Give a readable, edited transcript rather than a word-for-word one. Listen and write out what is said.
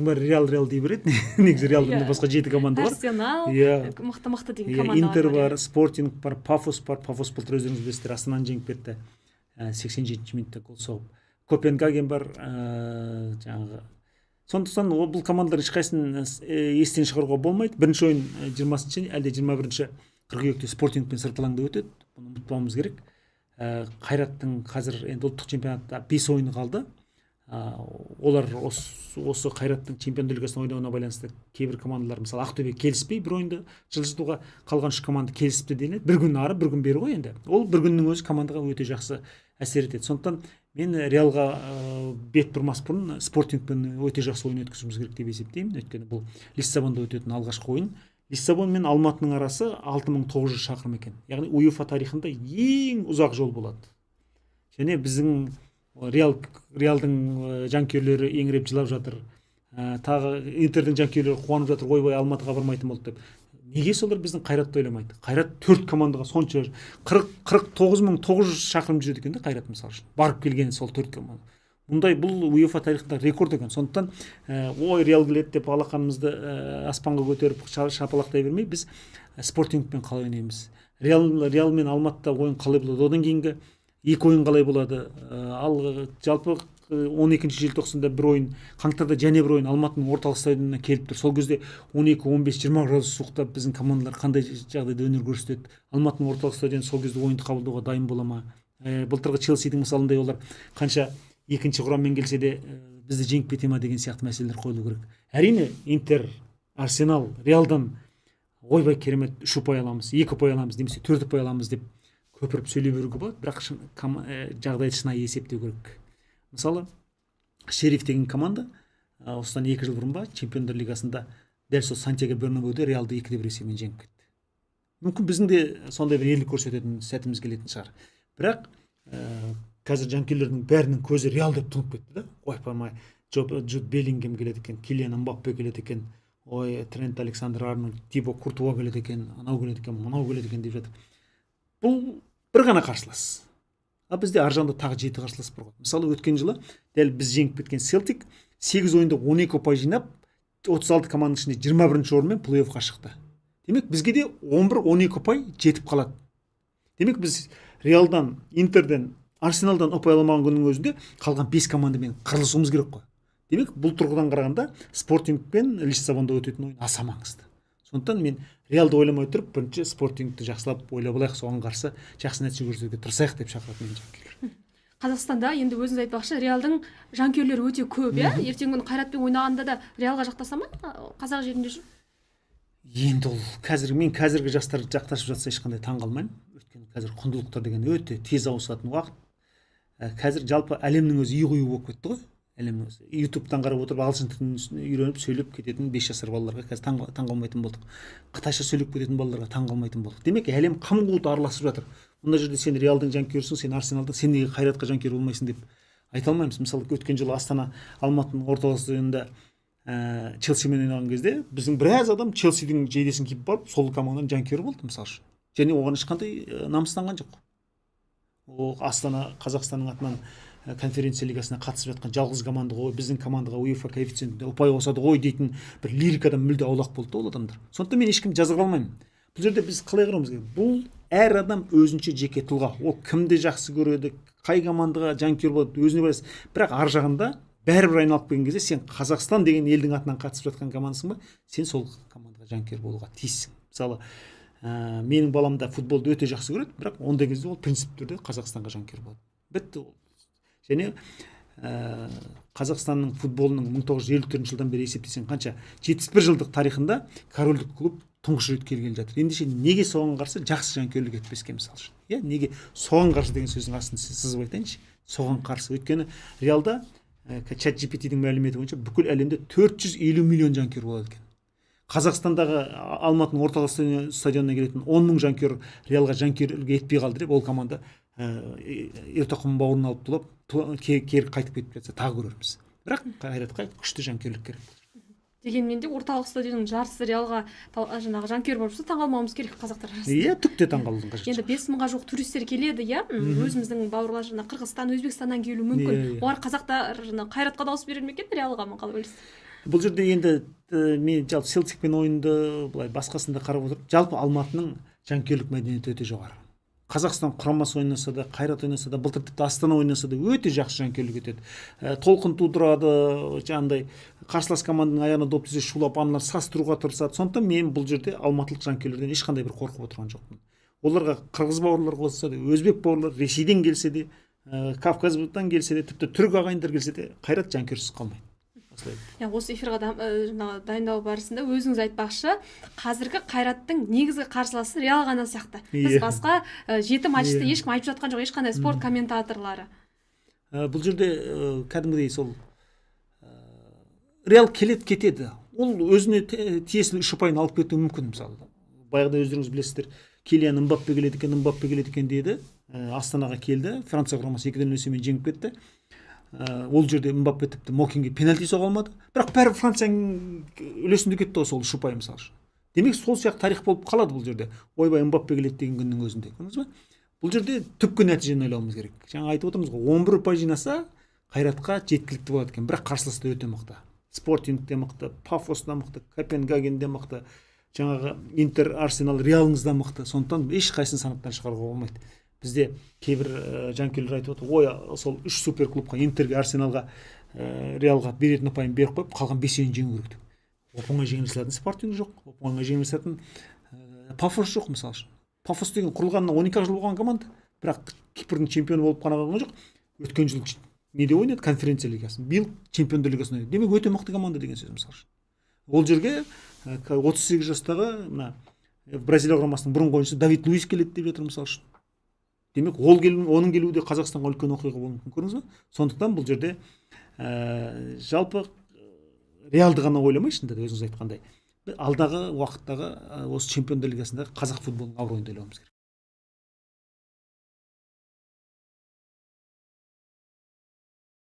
бәрі Реал дей береді. Негізі Реалдың басқа 7 команда бар. Арсенал, мықты деген командалар бар. Интер бар, Спортинг бар, Пафос бар. Пафос былтыр өздеріңіз білесіздер, Астананы жеңіп кетті. 87 минутта гол соғып. Копенгаген бар, жаңағы. Сондықтан бұл командалар ешқайсысын естен шығаруға болмайды. Бірінші ойын 20-шы әлде 21-ші қыркүйекте Спортингпен сырталаңда өтеді. Бұны ұмытпауымыз керек. Қайраттың қазір енді ұлттық чемпионатта 5 ойыны қалды. Олар осы Қайраттың чемпиондар лигасында ойнауына байланысты кейбір командалар, мысалы Ақтөбе келіспей бір ойынды жылжытуға, қалған 3 команда келісіпті делінеді. Бір күн ары, бір күн бері ғой енді. Ол бір күннің өзі командаға өте жақсы әсер етеді. Сондықтан мен Реалға бет бұрмас бұрын Спортингпен өте жақсы ойын өткізуіміз керек деп есептеймін. Өйткені бұл Лиссабонда өтетін алғашқы ойын. Лиссабон мен Алматының арасы 6900 шақырым екен. Яғни УЕФА тарихында ең ұзақ жол болады. Және біздің Реалдың жанкүйерлері еңіреп жылап жатыр. Тағы Интердің жанкүйерлері қуанып жатыр, ойбай Алматыға бармайтын болды деп. Неге солар біздің Қайратты ойламайды? Қайрат 4 командаға сонша 49900 шақырым жүреді екен де Қайрат мысалы үшін. Барып келген сол 4 команда. Мұндай бұл УЕФА тарихында рекорд екен. Сондықтан ой Реал келеді деп алақанымызды аспанға көтеріп шапалақтай бермей, біз Спортингпен қалай ойнаймыз? Реал мен Алматыда ойын қалай болады? Одан кейінгі 2 ойын қалай болады? Ал жалпы 12 желтоқсанда бір ойын, қаңтарда және бір ойын Алматының орталық стадионына келіп тұр. Сол кезде 12, 15, 20 градус суықта біздің командалар қандай жағдайда өнер көрсетеді? Алматының орталық стадионы сол кезде ойынды қабылдауға дайын бола ма? Былтырғы Челсидің мысалындай олар қанша екінші құраммен келсе де бізді жеңіп кете ма деген сияқты мәселелер қойылу керек. Әрине Интер, Арсенал, Реалдан ойбай керемет 3 ұпай аламыз, 2 ұпай аламыз, немесе 4 ұпай аламыз деп көпіріп сөйлей беруге болады, бірақ жағдайды шынайы есептеу керек. Мысалы, Шериф деген команда осыдан 2 жыл бұрын ба Чемпиондар лигасында дәл сол Сантьяго Бернабеуде Реалды 2-1 есебімен жеңіп кетті. Мүмкін біздің де сондай бір ерлік көрсететін сәтіміз келетін шығар. Бірақ қазір жанкүйерлердің бәрінің көзі Реал деп тұнып кетті да. Ойпырмай, Джуд Беллингем келеді екен, Килиан Мбаппе келеді екен, ой Трент Александр-Арнольд, Тибо Куртуа келеді екен, анау келеді екен, мынау келеді екен деп жатыр. Бұл бір ғана қарсылас. Бізде аржанда тағы 7 қарсылас бар ғой. Мысалы өткен жылы дәл біз жеңіп кеткен Селтик 8 ойында 12 ұпай жинап 36 команданың ішінде 21-ші орынмен плей-оффқа шықты. Демек бізге де 11-12 ұпай жетіп қалады. Демек біз Реалдан, Интерден, Арсеналдан ұпай аламаған күннің өзінде қалған 5 командамен қырылысуымыз керек қой. Демек бұл тұрғыдан қарағанда Спортинг пен Лиссабонда өтетін ойын аса маңызды. Сондықтан мен Реалды ойламай тұрып, бірінші Спортингті жақсылап ойлап алайық, соған қарсы жақсы нәтиже көрсетуге тырысайық деп шақыратын жанкүйерлер. Қазақстанда енді өзіңіз айтпақшы, Реалдың жанкүйерлері өте көп, иә? Ертеңгі күні Қайратпен ойнағанда да Реалға жақтаса ма? Қазақ жерінде жүр. Енді ол мен қазіргі жастар жақтасып жатса ешқандай таң қалмаймын. Өйткені қазір құндылықтар деген өте тез ауысатын уақыт. Қазір жалпы әлемнің өзі үй болып кетті ғой. Әлемнің өзі. YouTube'дан қарап отырып ағылшын тілін үйреніп сөйлеп кететін 5 жасар балаларға қазір таң қалмайтын болдық. Қытайша сөйлеп кететін балаларға таң қалмайтын болдық. Демек әлем қам-қуыт араласып жатыр. Мұнда жерде сен Реалдың жанкүйерісің, сен Арсеналдың, сен неге Қайратқа жанкүйер болмайсың деп айта алмаймыз. Мысалы өткен жылы Астана Алматының орталық стадионында Челсимен ойнаған кезде біздің біраз адам Челсидің жейдесін киіп барып сол команданың жанкүйері болды мысалы үшін. Және оған ешқандай намыстанған жоқ. Ол Астана Қазақстанның атынан конференция лигасына қатысып жатқан жалғыз команда ғой, біздің командаға УЕФА коэффициентінде ұпай қосады ғой дейтін бір лирикадан мүлде аулақ болды ол адамдар. Сондықтан мен ешкімді жазғыра алмаймын. Бұл жерде біз қалай қарауымыз керек? Бұл әр адам өзінше жеке тұлға. Ол кімді жақсы көреді, қай командаға жанкүйер болады, өзіне байланысты. Бірақ ар жағында бәрібір айналып келген кезде сен Қазақстан деген елдің атынан қатысып жатқан командасың ба, сен сол командаға жанкүйер болуға тиіссің. Мысалы, менің балам да футболды өте жақсы көреді, бірақ ондай кезде ол принципті түрде Қазақстанға жанкүйер болады. Бітті ол. Және Қазақстанның футболының 1954 жылдан бері есептесең қанша 71 жылдық тарихында корольдік клуб тұңғыш рет келгелі жатыр. Ендеше неге соған қарсы жақсы жанкүйерлік етпеске мысалы үшін? Иә, неге соған қарсы деген сөздің астын сызып айтайыншы. Соған қарсы. Өйткені Реалда ChatGPT-дің мәліметі бойынша бүкіл әлемде 450 миллион жанкүйер болады екен. Қазақстандағы Алматының орталық стадионына келетін 10 мың жанкүйер Реалға жанкүйерлік етпей қалды деп ол команда ертақым бауырын алып тұлап кері қайтып кетіп жатса тағы көрерміз. Бірақ Қайратқа күшті жанкүйерлік керек. Дегенмен де орталық стадионның жартысы Реалға жаңағы жанкүйер болып тұрса таң қалмауымыз керек қазақтар арасында. Иә, түкте таң қалудың қажеті жоқ. Енді 5000-ға жуық туристер келеді, иә? Өзіміздің бауырлар жаңағы Қырғызстан, Өзбекстаннан келуі мүмкін. Олар қазақтар жаңағы Қайратқа дауыс берер ме екен, Реалға ма, қалай ойлайсыз? Бұл жерде енді мен жалпы Селтикпен ойынды былай басқасында қарап отырып, жалпы Алматының жанкүйерлік мәдениеті өте жоғары. Қазақстан құрамасы ойнаса да, Қайрат ойнаса да, былтыр тіпті Астана ойнаса да өте жақсы жанкүйерлік етеді. Толқын тудырады, жаңағыдай қарсылас команданың аяғына доп тисе шулап, аналар састыруға тырысады. Сондықтан мен бұл жерде алматылық жанкүйерлерден ешқандай бір қорқып отырған жоқпын. Оларға қырғыз бауырлар қосса да, өзбек бауырлар, Ресейден келсе де, Кавказдан келсе де, тіпті түрік ағайындар келсе де, Қайрат жанкүйерсіз қалмайды. Осы эфирға дайындау барысында өзіңіз айтпақшы, қазіргі Қайраттың негізгі қарсыласы Реал ғана сияқты. Біз басқа 7 матчты ешкім айтып жатқан жоқ, ешқандай спорт комментаторлары. Бұл жерде кәдімгідей сол Реал келеді кетеді. Ол өзіне тиесілі 3 ұпайын алып кетуі мүмкін. Мысалы, баяғыда өздеріңіз білесіздер, Килиан Мбаппе келеді екен деді. Астанаға келді, Франция құрамасы 2-0 есебімен жеңіп кетті. Ол жерде Мбаппе тіпті Мокинге пенальти соға алмады. Бірақ бәрі Францияның үлесінде кетті ғой сол 3 ұпай мысалы. Демек сол сияқты тарих болып қалады бұл жерде. Ойбай Мбаппе келеді деген күннің өзінде. Көрдіңіз бе? Бұл жерде түпкі нәтижені ойлауымыз керек. Жаңа айтып отырмыз ғой, 11 ұпай жинаса Қайратқа жеткілікті болады екен. Бірақ қарсыласы да өте мықты. Спортинг де мықты, Пафос да мықты, Копенгаген де мықты, жаңағы Интер, Арсенал, Реалыңыз да мықты. Сондықтан ешқайсысын санаттан шығаруға болмайды. Бізде кейбір жанкүйерлер айтып отыр, ой, сол 3 супер клубқа, Интерге, Арсеналға, Реалға беретін ұпайын беріп қойып, қалған 5-ін жеңу керек деп. Оп-оңай жеңілісетін Спортинг жоқ, оп-оңай жеңілісетін Пафос жоқ мысалы үшін. Пафос деген құрылғанына 12 жыл болған команда, бірақ Кипрдің чемпионы болып қана қойған жоқ. Өткен жыл неде ойнады? Конференция лигасын. Биыл чемпиондар лигасын ойнады. Демек өте мықты команда деген сөз мысалы үшін. Ол жерге 38 жастағы мына Бразилия құрамасының бұрынғы ойыншысы Давид Луис келеді деп жатыр мысалы үшін. Демек, оның келуі де Қазақстанға үлкен оқиға болуы мүмкін, көрдіңіз бе? Сондықтан бұл жерде жалпы Реалды ғана ойламай, шынында да өзіңіз айтқандай, алдағы уақыттағы осы чемпиондар лигасындағы қазақ футболының абыройын да ойлауымыз керек.